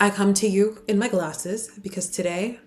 I come to you in my glasses because today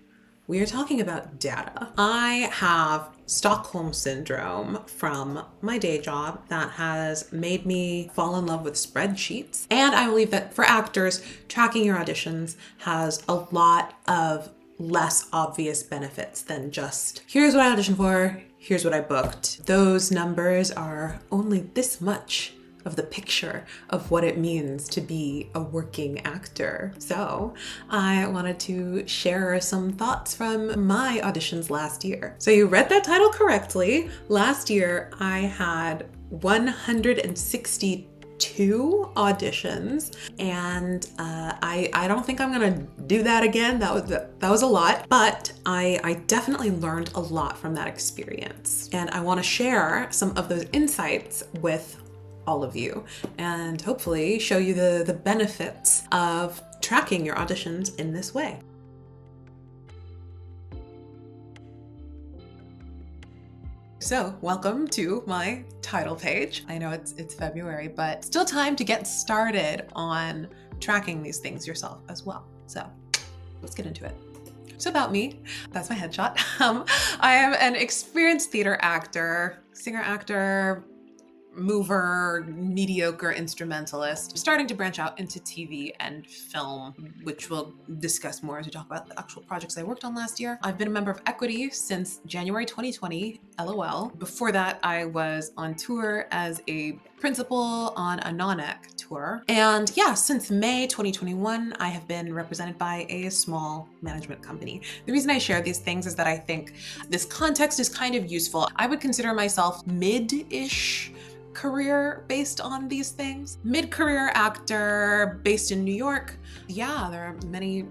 we are talking about data. I have Stockholm syndrome from my day job that has made me fall in love with spreadsheets. And I believe that for actors, tracking your auditions has a lot of less obvious benefits than just here's what I auditioned for, here's what I booked. Those numbers are only this much of the picture of what it means to be a working actor. So I wanted to share some thoughts from my auditions last year. So you read that title correctly. Last year I had 162 auditions, and I don't think I'm gonna do that again. That was a lot, but I definitely learned a lot from that experience, and I want to share some of those insights with all of you and hopefully show you the benefits of tracking your auditions in this way. So welcome to my title page. I know it's February, but still time to get started on tracking these things yourself as well. So let's get into it. So about me, that's my headshot. I am an experienced theater actor, singer-actor, mover, mediocre instrumentalist, starting to branch out into TV and film, which we'll discuss more as we talk about the actual projects I worked on last year. I've been a member of Equity since January 2020, LOL. Before that, I was on tour as a principal on a non-ec tour. And yeah, since May 2021, I have been represented by a small management company. The reason I share these things is that I think this context is kind of useful. I would consider myself mid-ish career based on these things. Mid-career actor based in New York. Yeah, there are many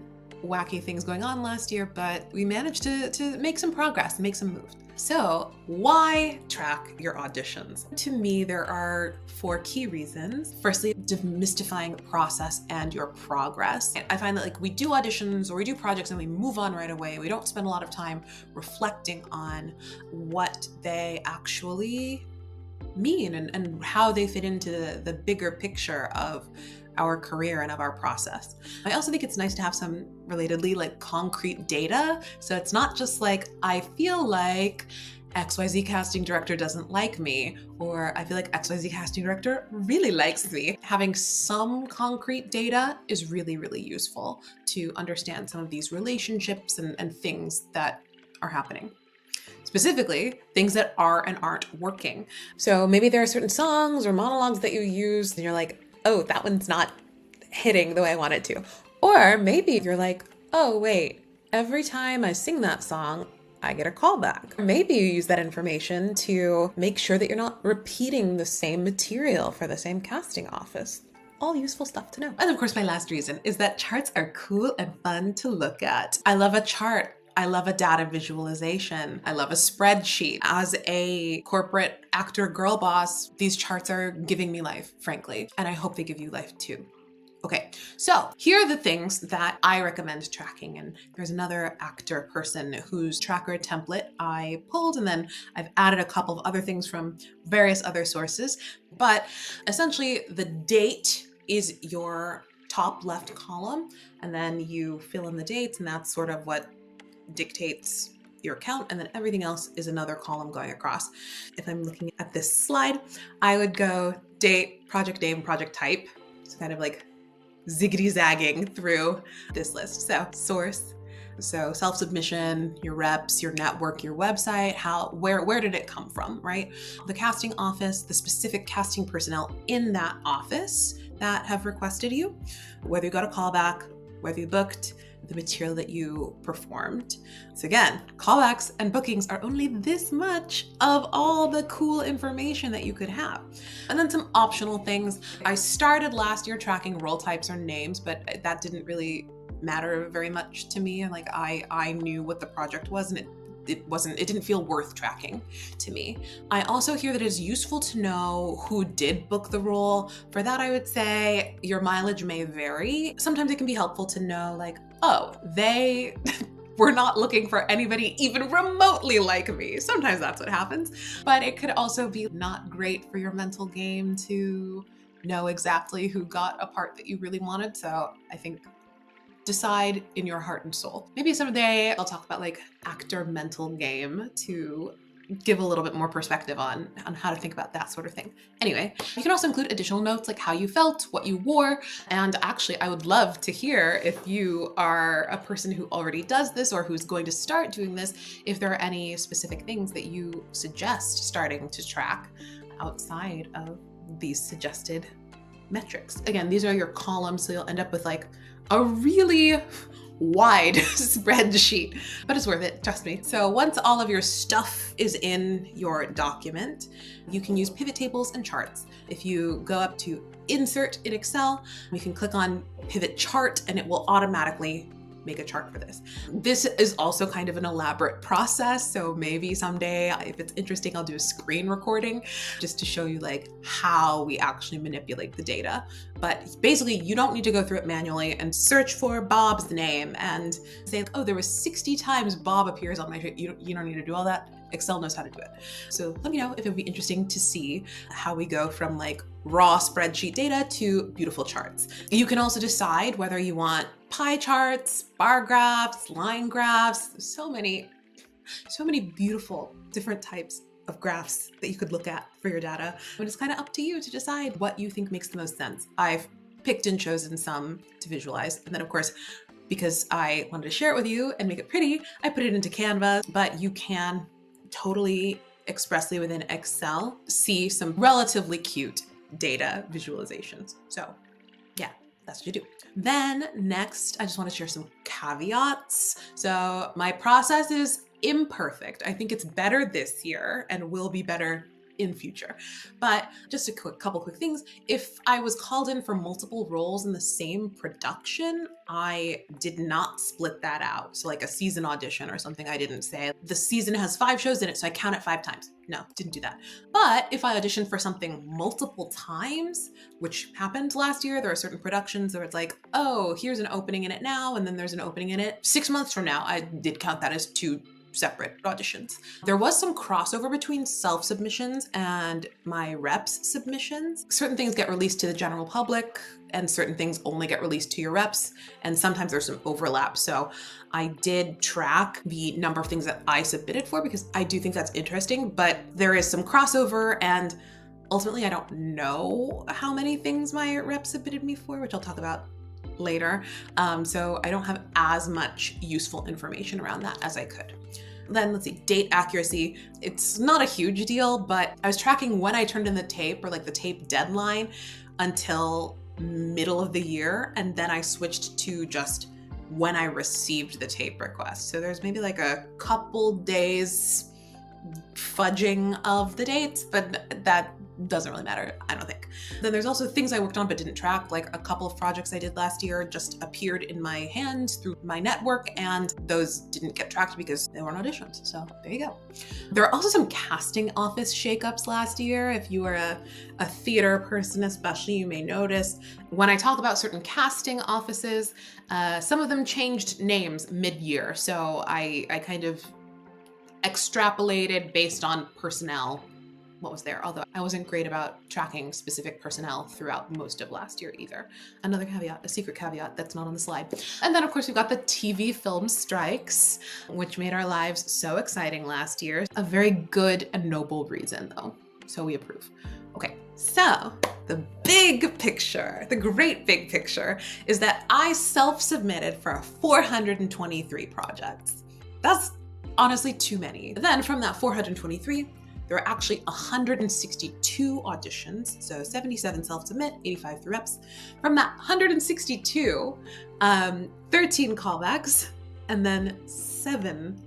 wacky things going on last year, but we managed to make some progress, make some moves. So why track your auditions? To me, there are 4 key reasons. Firstly, demystifying the process and your progress. I find that we do auditions or we do projects and we move on right away. We don't spend a lot of time reflecting on what they actually mean and how they fit into the bigger picture of our career and of our process. I also think it's nice to have some relatedly concrete data. So it's not just I feel like XYZ casting director doesn't like me, or I feel like XYZ casting director really likes me. Having some concrete data is really, really useful to understand some of these relationships and things that are happening. Specifically, things that are and aren't working. So maybe there are certain songs or monologues that you use and you're like, oh, that one's not hitting the way I want it to. Or maybe you're like, oh, wait, every time I sing that song, I get a callback. Maybe you use that information to make sure that you're not repeating the same material for the same casting office. All useful stuff to know. And of course, my last reason is that charts are cool and fun to look at. I love a chart. I love a data visualization. I love a spreadsheet. As a corporate actor girl boss, these charts are giving me life, frankly, and I hope they give you life too. Okay, so here are the things that I recommend tracking, and there's another actor person whose tracker template I pulled, and then I've added a couple of other things from various other sources, but essentially the date is your top left column, and then you fill in the dates, and that's sort of what dictates your count, and then everything else is another column going across. If I'm looking at this slide, I would go date, project name, project type. It's kind of ziggity-zagging through this list. So source, so self-submission, your reps, your network, your website, where did it come from, right? The casting office, the specific casting personnel in that office that have requested you, whether you got a callback, whether you booked, the material that you performed. So again, callbacks and bookings are only this much of all the cool information that you could have. And then some optional things. I started last year tracking role types or names, but that didn't really matter very much to me. I knew what the project was, and it didn't feel worth tracking to me. I also hear that it's useful to know who did book the role. For that, I would say your mileage may vary. Sometimes it can be helpful to know oh, they were not looking for anybody even remotely like me. Sometimes that's what happens, but it could also be not great for your mental game to know exactly who got a part that you really wanted. So I think decide in your heart and soul. Maybe someday I'll talk about like actor mental game to give a little bit more perspective on how to think about that sort of thing. Anyway, you can also include additional notes like how you felt, what you wore, and actually I would love to hear if you are a person who already does this or who's going to start doing this, if there are any specific things that you suggest starting to track outside of these suggested metrics. Again, these are your columns, so you'll end up with like a really wide spreadsheet, but it's worth it, trust me. So once all of your stuff is in your document, you can use pivot tables and charts. If you go up to Insert in Excel, you can click on Pivot Chart and it will automatically make a chart for this. This is also kind of an elaborate process, so maybe someday, if it's interesting, I'll do a screen recording just to show you like how we actually manipulate the data. But basically, you don't need to go through it manually and search for Bob's name and say, oh, there was 60 times Bob appears on my sheet. You don't need to do all that. Excel knows how to do it. So let me know if it would be interesting to see how we go from like raw spreadsheet data to beautiful charts. You can also decide whether you want pie charts, bar graphs, line graphs, so many beautiful different types of graphs that you could look at for your data. But it's kind of up to you to decide what you think makes the most sense. I've picked and chosen some to visualize. And then of course, because I wanted to share it with you and make it pretty, I put it into Canva, but you can totally expressly within Excel see some relatively cute data visualizations. So yeah, that's what you do. Then next, I just want to share some caveats. So my process is imperfect. I think it's better this year and will be better in future. But just a couple quick things. If I was called in for multiple roles in the same production, I did not split that out. So like a season audition or something, I didn't say the season has 5 shows in it, so I count it 5 times. No, didn't do that. But if I auditioned for something multiple times, which happened last year, there are certain productions where it's like, oh, here's an opening in it now, and then there's an opening in it 6 months from now. I did count that as 2 separate auditions. There was some crossover between self-submissions and my reps submissions. Certain things get released to the general public and certain things only get released to your reps. And sometimes there's some overlap. So I did track the number of things that I submitted for because I do think that's interesting, but there is some crossover and ultimately I don't know how many things my reps submitted me for, which I'll talk about later. So I don't have as much useful information around that as I could. Then let's see, date accuracy. It's not a huge deal, but I was tracking when I turned in the tape or like the tape deadline until middle of the year. And then I switched to just when I received the tape request. So there's maybe like a couple days fudging of the dates, but that doesn't really matter, I don't think. Then there's also things I worked on but didn't track, like a couple of projects I did last year just appeared in my hand through my network, and those didn't get tracked because they weren't auditions. So there you go. There are also some casting office shakeups last year. If you are a theater person especially, you may notice when I talk about certain casting offices, some of them changed names mid-year. So I kind of extrapolated based on personnel what was there, although I wasn't great about tracking specific personnel throughout most of last year either. Another caveat, a secret caveat that's not on the slide. And then of course we've got the TV film strikes, which made our lives so exciting last year. A very good and noble reason though, so we approve. Okay, so the big picture, the great big picture is that I self-submitted for 423 projects. That's honestly too many. Then from that 423, there are actually 162 auditions, so 77 self-submit, 85 through reps. From that 162, 13 callbacks, and then 7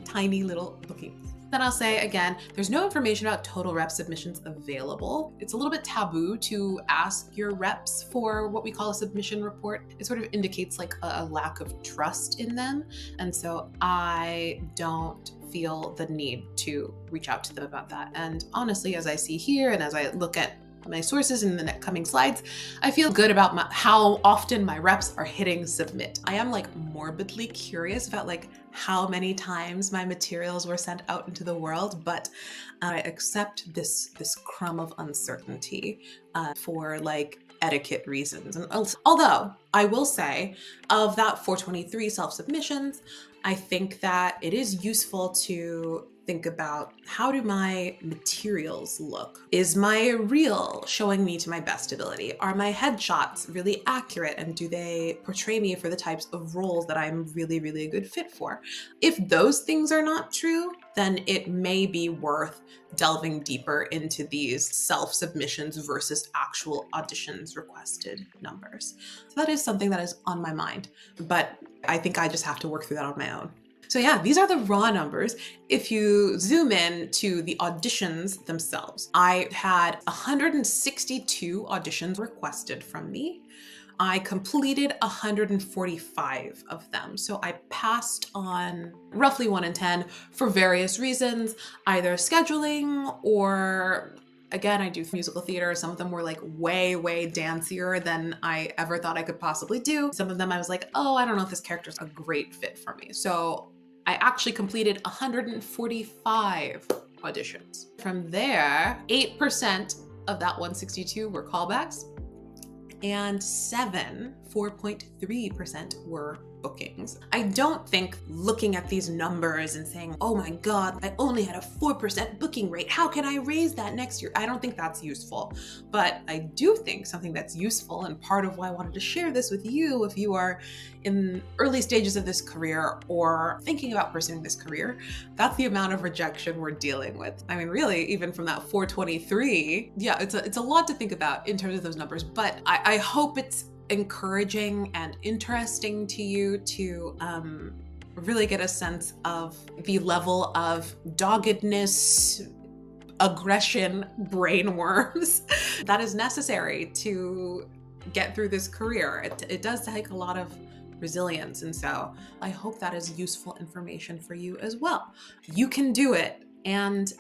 tiny little bookings. Then I'll say again, there's no information about total rep submissions available. It's a little bit taboo to ask your reps for what we call a submission report. It sort of indicates like a lack of trust in them. And so I don't feel the need to reach out to them about that. And honestly, as I see here, and as I look at my sources in the next coming slides, I feel good about how often my reps are hitting submit. I am like morbidly curious about like how many times my materials were sent out into the world, but I accept this crumb of uncertainty for like etiquette reasons. And although I will say, of that 423 self-submissions, I think that it is useful to think about, how do my materials look? Is my reel showing me to my best ability? Are my headshots really accurate, and do they portray me for the types of roles that I'm really, really a good fit for? If those things are not true, then it may be worth delving deeper into these self-submissions versus actual auditions requested numbers. So that is something that is on my mind, but I think I just have to work through that on my own. So yeah, these are the raw numbers. If you zoom in to the auditions themselves, I had 162 auditions requested from me. I completed 145 of them. So I passed on roughly 1 in 10 for various reasons, either scheduling or, again, I do musical theater. Some of them were like way, way dancier than I ever thought I could possibly do. Some of them I was like, oh, I don't know if this character is a great fit for me. So I actually completed 145 auditions. From there, 8% of that 162 were callbacks, and 4.3% were bookings. I don't think looking at these numbers and saying, oh my God, I only had a 4% booking rate, how can I raise that next year? I don't think that's useful. But I do think something that's useful, and part of why I wanted to share this with you, if you are in early stages of this career or thinking about pursuing this career, that's the amount of rejection we're dealing with. I mean, really, even from that 423, yeah, it's a lot to think about in terms of those numbers, but I hope it's encouraging and interesting to you to really get a sense of the level of doggedness, aggression, brain worms that is necessary to get through this career. It does take a lot of resilience, and so I hope that is useful information for you as well. You can do it, and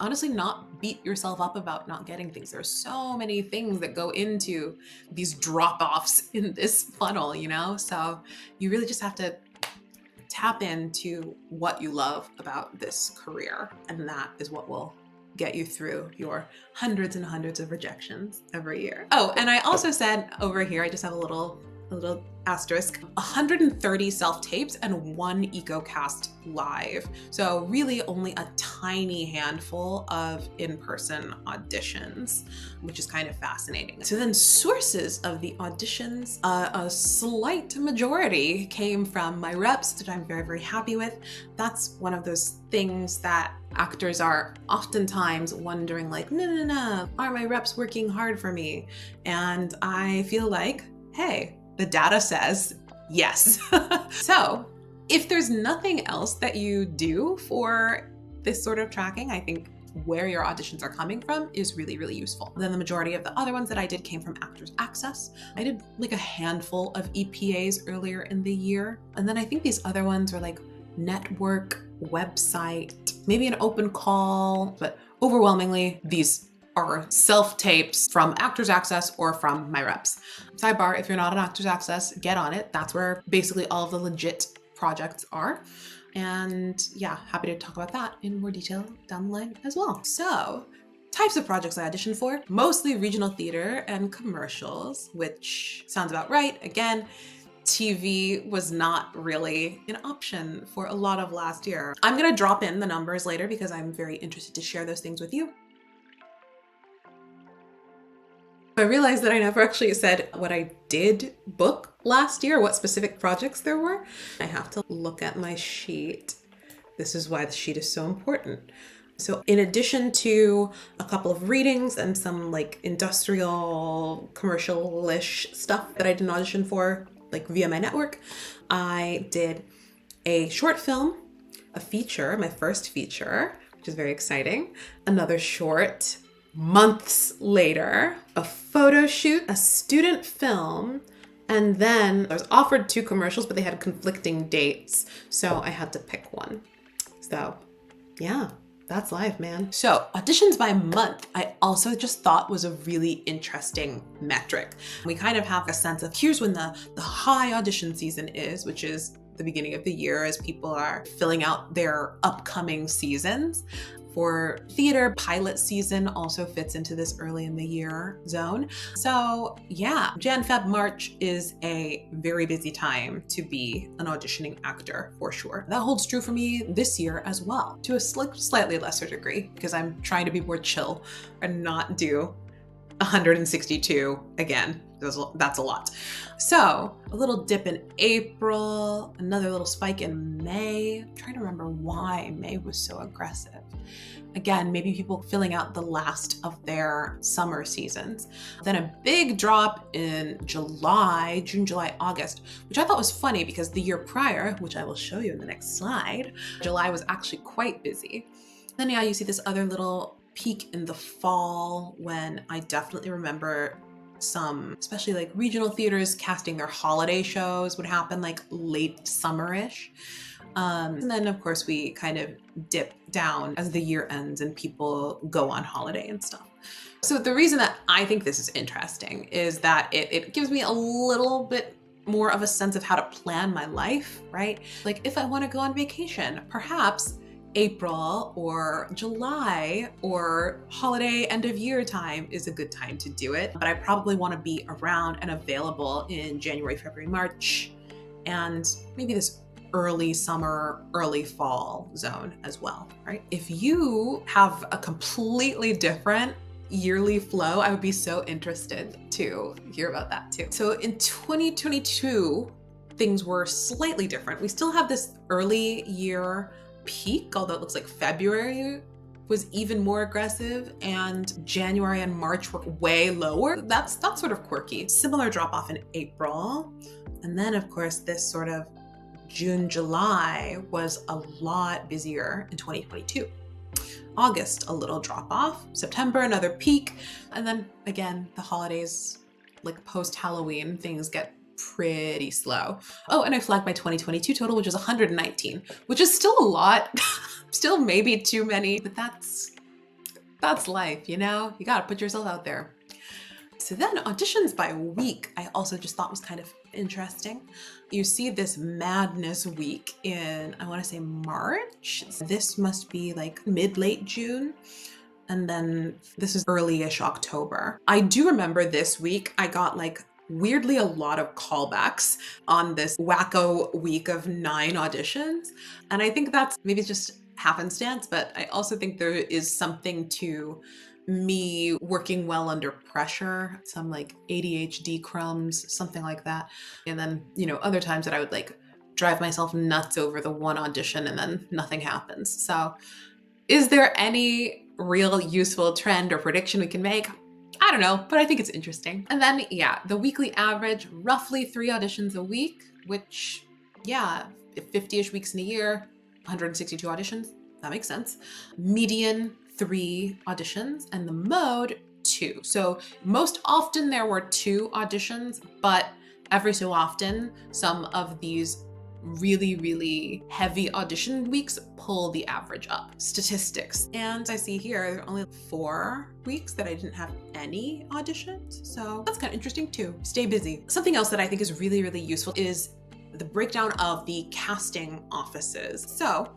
honestly, not beat yourself up about not getting things. There's so many things that go into these drop-offs in this funnel, you know? So you really just have to tap into what you love about this career, and that is what will get you through your hundreds and hundreds of rejections every year. Oh, and I also said over here, I just have a little asterisk, 130 self-tapes and 1 EcoCast live. So really only a tiny handful of in-person auditions, which is kind of fascinating. So then sources of the auditions, a slight majority came from my reps, which I'm very, very happy with. That's one of those things that actors are oftentimes wondering, like, no, are my reps working hard for me? And I feel like, hey, the data says yes. So if there's nothing else that you do for this sort of tracking, I think where your auditions are coming from is really, really useful. Then the majority of the other ones that I did came from Actors Access. I did like a handful of EPAs earlier in the year. And then I think these other ones were like network, website, maybe an open call, but overwhelmingly these are self-tapes from Actors Access or from my reps. Sidebar, if you're not on Actors Access, get on it. That's where basically all of the legit projects are. And yeah, happy to talk about that in more detail down the line as well. So, types of projects I auditioned for, mostly regional theater and commercials, which sounds about right. Again, TV was not really an option for a lot of last year. I'm gonna drop in the numbers later because I'm very interested to share those things with you. I realized that I never actually said what I did book last year, what specific projects there were. I have to look at my sheet. This is why the sheet is so important. So in addition to a couple of readings and some like industrial commercial-ish stuff that I did an audition for, like via my network, I did a short film, a feature, my first feature, which is very exciting, another short, months later, a photo shoot, a student film, and then I was offered 2 commercials, but they had conflicting dates, so I had to pick one. So yeah, that's life, man. So auditions by month, I also just thought was a really interesting metric. We kind of have a sense of here's when the high audition season is, which is the beginning of the year as people are filling out their upcoming seasons. for theater. Pilot season also fits into this early in the year zone. So yeah, Jan, Feb, March is a very busy time to be an auditioning actor for sure. That holds true for me this year as well, to a slightly lesser degree, because I'm trying to be more chill and not do 162 again. That's a lot. So a little dip in April, another little spike in May. I'm trying to remember why May was so aggressive. Again, maybe people filling out the last of their summer seasons. Then a big drop in July, June, July, August, which I thought was funny because the year prior, which I will show you in the next slide, July was actually quite busy. Then yeah, you see this other little peak in the fall when I definitely remember some, especially like regional theaters casting their holiday shows would happen like late summerish. And then of course we kind of dip down as the year ends and people go on holiday and stuff. So the reason that I think this is interesting is that it gives me a little bit more of a sense of how to plan my life, right? Like if I want to go on vacation, perhaps April or July or holiday end of year time is a good time to do it. But I probably want to be around and available in January, February, March, and maybe this early summer, early fall zone as well, right? If you have a completely different yearly flow, I would be so interested to hear about that too. So in 2022, things were slightly different. We still have this early year peak, although it looks like February was even more aggressive and January and March were way lower. That's sort of quirky. Similar drop off in April. And then of course this sort of June, July was a lot busier in 2022. August, a little drop off. September, another peak. And then again, the holidays, like post-Halloween, things get pretty slow. Oh, and I flagged my 2022 total, which is 119, which is still a lot, still maybe too many, but that's life, you know? You gotta put yourself out there. So then auditions by week, I also just thought was kind of interesting. You see this madness week in, I wanna say March. This must be like mid-late June. And then this is early-ish October. I do remember this week, I got like weirdly a lot of callbacks on this wacko week of 9 auditions. And I think that's maybe just happenstance, but I also think there is something to me working well under pressure, some like ADHD crumbs, something like that. And then, you know, other times that I would like drive myself nuts over the one audition and then nothing happens. So is there any real useful trend or prediction we can make? I don't know, but I think it's interesting. And then, yeah, the weekly average, roughly 3 auditions a week, which, yeah, 50-ish weeks in a year, 162 auditions, that makes sense. Median, 3 auditions, and the mode, 2. So most often there were 2 auditions, but every so often, some of these really, really heavy audition weeks pull the average up. Statistics. And I see here, there are only 4 weeks that I didn't have any auditions. So that's kind of interesting too. Stay busy. Something else that I think is really, really useful is the breakdown of the casting offices. So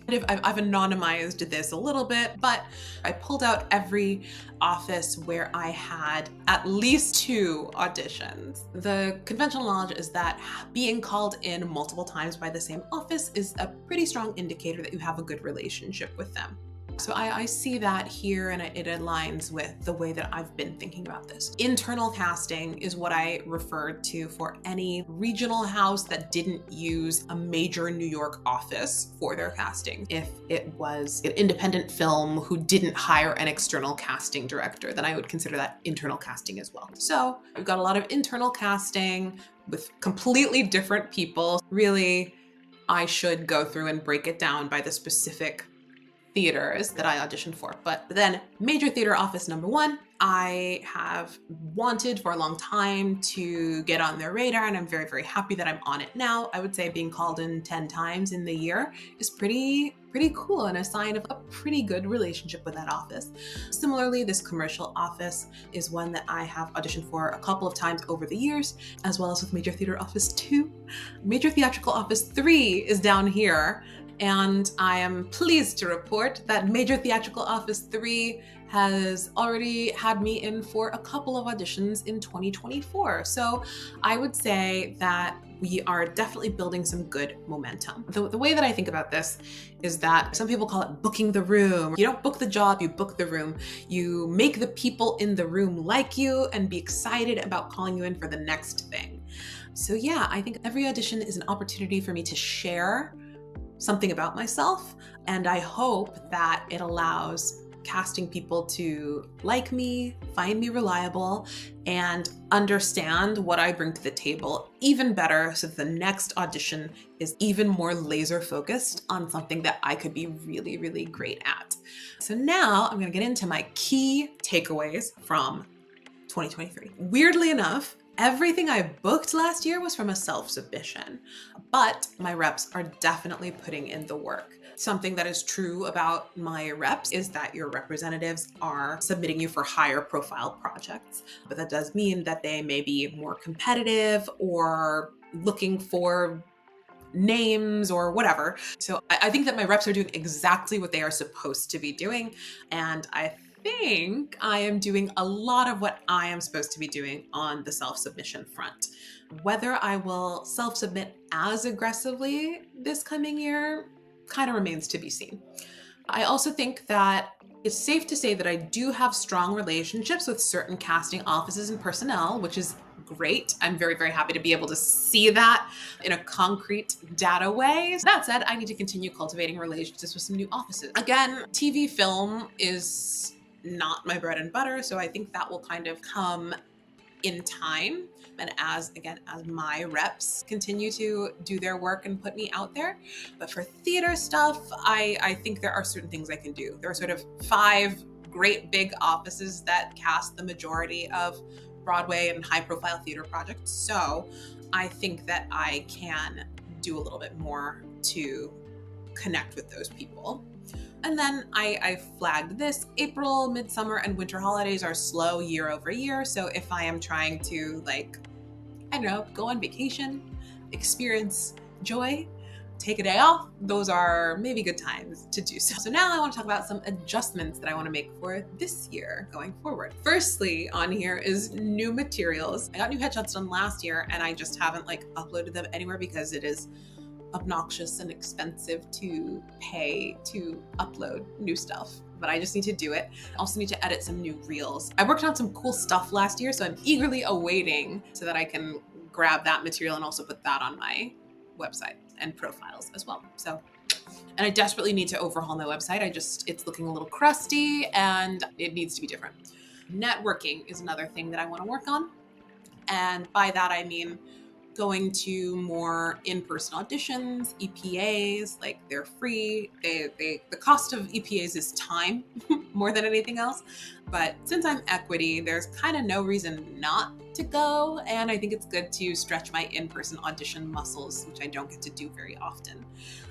I've anonymized this a little bit, but I pulled out every office where I had at least 2 auditions. The conventional knowledge is that being called in multiple times by the same office is a pretty strong indicator that you have a good relationship with them. So I see that here, and it aligns with the way that I've been thinking about this. Internal casting is what I referred to for any regional house that didn't use a major New York office for their casting. If it was an independent film who didn't hire an external casting director, then I would consider that internal casting as well. So we've got a lot of internal casting with completely different people. Really, I should go through and break it down by the specific theaters that I auditioned for. But then major theater office number 1, I have wanted for a long time to get on their radar, and I'm very, very happy that I'm on it now. I would say being called in 10 times in the year is pretty cool and a sign of a pretty good relationship with that office. Similarly, this commercial office is one that I have auditioned for a couple of times over the years, as well as with major theater office 2. Major theatrical office 3 is down here. And I am pleased to report that Major Theatrical Office 3 has already had me in for a couple of auditions in 2024. So I would say that we are definitely building some good momentum. The way that I think about this is that some people call it booking the room. You don't book the job, you book the room. You make the people in the room like you and be excited about calling you in for the next thing. So yeah, I think every audition is an opportunity for me to share something about myself, and I hope that it allows casting people to like me, find me reliable, and understand what I bring to the table even better, so that the next audition is even more laser focused on something that I could be really, really great at. So now I'm gonna get into my key takeaways from 2023. Weirdly enough, everything I booked last year was from a self-submission, but my reps are definitely putting in the work. Something that is true about my reps is that your representatives are submitting you for higher profile projects, but that does mean that they may be more competitive or looking for names or whatever. So I think that my reps are doing exactly what they are supposed to be doing. And I think I am doing a lot of what I am supposed to be doing on the self-submission front. Whether I will self-submit as aggressively this coming year kind of remains to be seen. I also think that it's safe to say that I do have strong relationships with certain casting offices and personnel, which is great. I'm very, very happy to be able to see that in a concrete data way. That said, I need to continue cultivating relationships with some new offices. Again, TV film is not my bread and butter, so I think that will kind of come in time. And as my reps continue to do their work and put me out there. But for theater stuff, I think there are certain things I can do. There are sort of 5 great big offices that cast the majority of Broadway and high profile theater projects. So I think that I can do a little bit more to connect with those people. And then I flagged this: April, midsummer, and winter holidays are slow year over year. So if I am trying to, like, I don't know, go on vacation, experience joy, take a day off, those are maybe good times to do so. So now I want to talk about some adjustments that I want to make for this year going forward. Firstly on here is new materials. I got new headshots done last year and I just haven't uploaded them anywhere because it is obnoxious and expensive to pay to upload new stuff, but I just need to do it. I also need to edit some new reels. I worked on some cool stuff last year, so I'm eagerly awaiting so that I can grab that material and also put that on my website and profiles as well. So, and I desperately need to overhaul my website. It's looking a little crusty and it needs to be different. Networking is another thing that I want to work on. And by that, I mean going to more in-person auditions, EPAs, they're free. The cost of EPAs is time more than anything else. But since I'm equity, there's kind of no reason not to go. And I think it's good to stretch my in-person audition muscles, which I don't get to do very often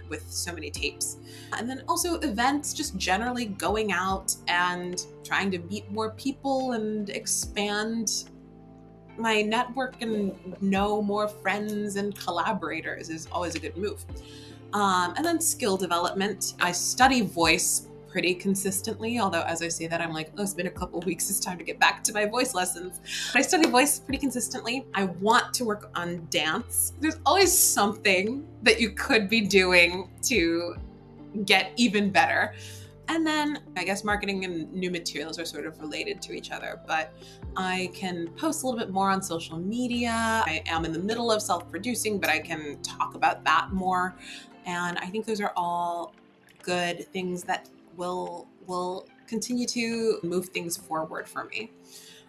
with so many tapes. And then also events, just generally going out and trying to meet more people and expand my network and know more friends and collaborators is always a good move. And then skill development. I study voice pretty consistently, although as I say that, I'm like, oh, it's been a couple of weeks, it's time to get back to my voice lessons. But I study voice pretty consistently. I want to work on dance. There's always something that you could be doing to get even better. And then I guess marketing and new materials are sort of related to each other, but I can post a little bit more on social media. I am in the middle of self-producing, but I can talk about that more. And I think those are all good things that will continue to move things forward for me.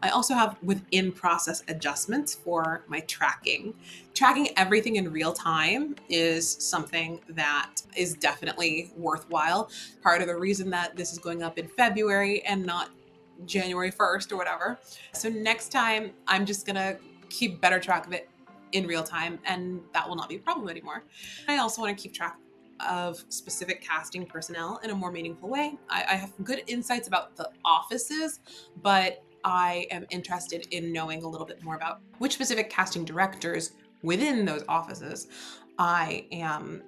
I also have within process adjustments for my tracking. Tracking everything in real time is something that is definitely worthwhile. Part of the reason that this is going up in February and not January 1st or whatever. So next time I'm just gonna keep better track of it in real time, and that will not be a problem anymore. I also want to keep track of specific casting personnel in a more meaningful way. I have good insights about the offices, but I am interested in knowing a little bit more about which specific casting directors within those offices I am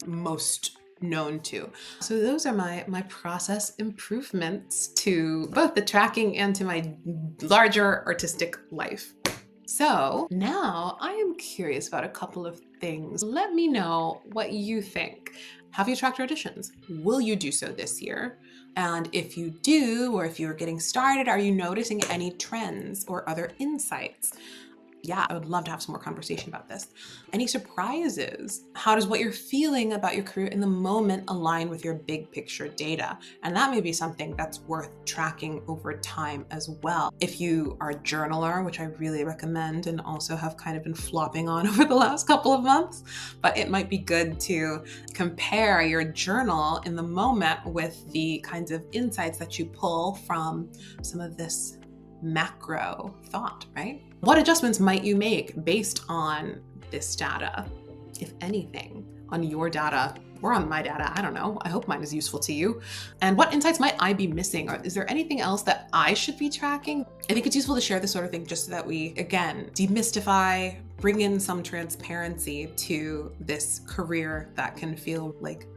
most known to. So those are my process improvements to both the tracking and to my larger artistic life. So now I am curious about a couple of things. Let me know what you think. Have you tracked your auditions? Will you do so this year? And if you do, or if you're getting started, are you noticing any trends or other insights? Yeah, I would love to have some more conversation about this. Any surprises? How does what you're feeling about your career in the moment align with your big picture data? And that may be something that's worth tracking over time as well. If you are a journaler, which I really recommend and also have kind of been flopping on over the last couple of months, but it might be good to compare your journal in the moment with the kinds of insights that you pull from some of this macro thought, right? What adjustments might you make based on this data, if anything, on your data or on my data? I don't know. I hope mine is useful to you. And what insights might I be missing? Or is there anything else that I should be tracking? I think it's useful to share this sort of thing just so that we, again, demystify, bring in some transparency to this career that can feel like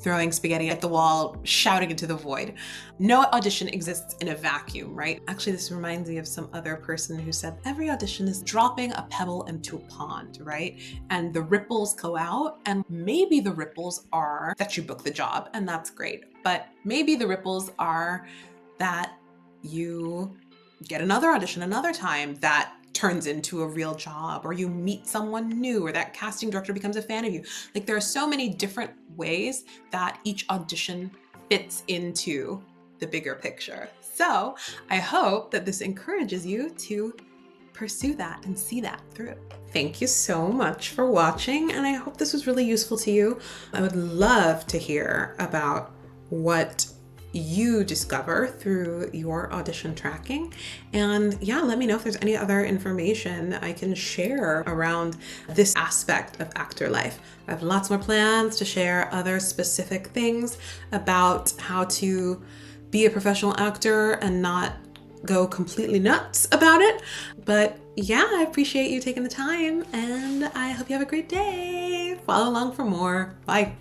throwing spaghetti at the wall, shouting into the void. No audition exists in a vacuum, right? Actually, this reminds me of some other person who said, every audition is dropping a pebble into a pond, right? And the ripples go out, and maybe the ripples are that you book the job, and that's great. But maybe the ripples are that you get another audition another time that turns into a real job, or you meet someone new, or that casting director becomes a fan of you. Like, there are so many different ways that each audition fits into the bigger picture. So I hope that this encourages you to pursue that and see that through. Thank you so much for watching, and I hope this was really useful to you. I would love to hear about what you discover through your audition tracking. And yeah, let me know if there's any other information I can share around this aspect of actor life. I have lots more plans to share other specific things about how to be a professional actor and not go completely nuts about it. But yeah, I appreciate you taking the time, and I hope you have a great day. Follow along for more. Bye.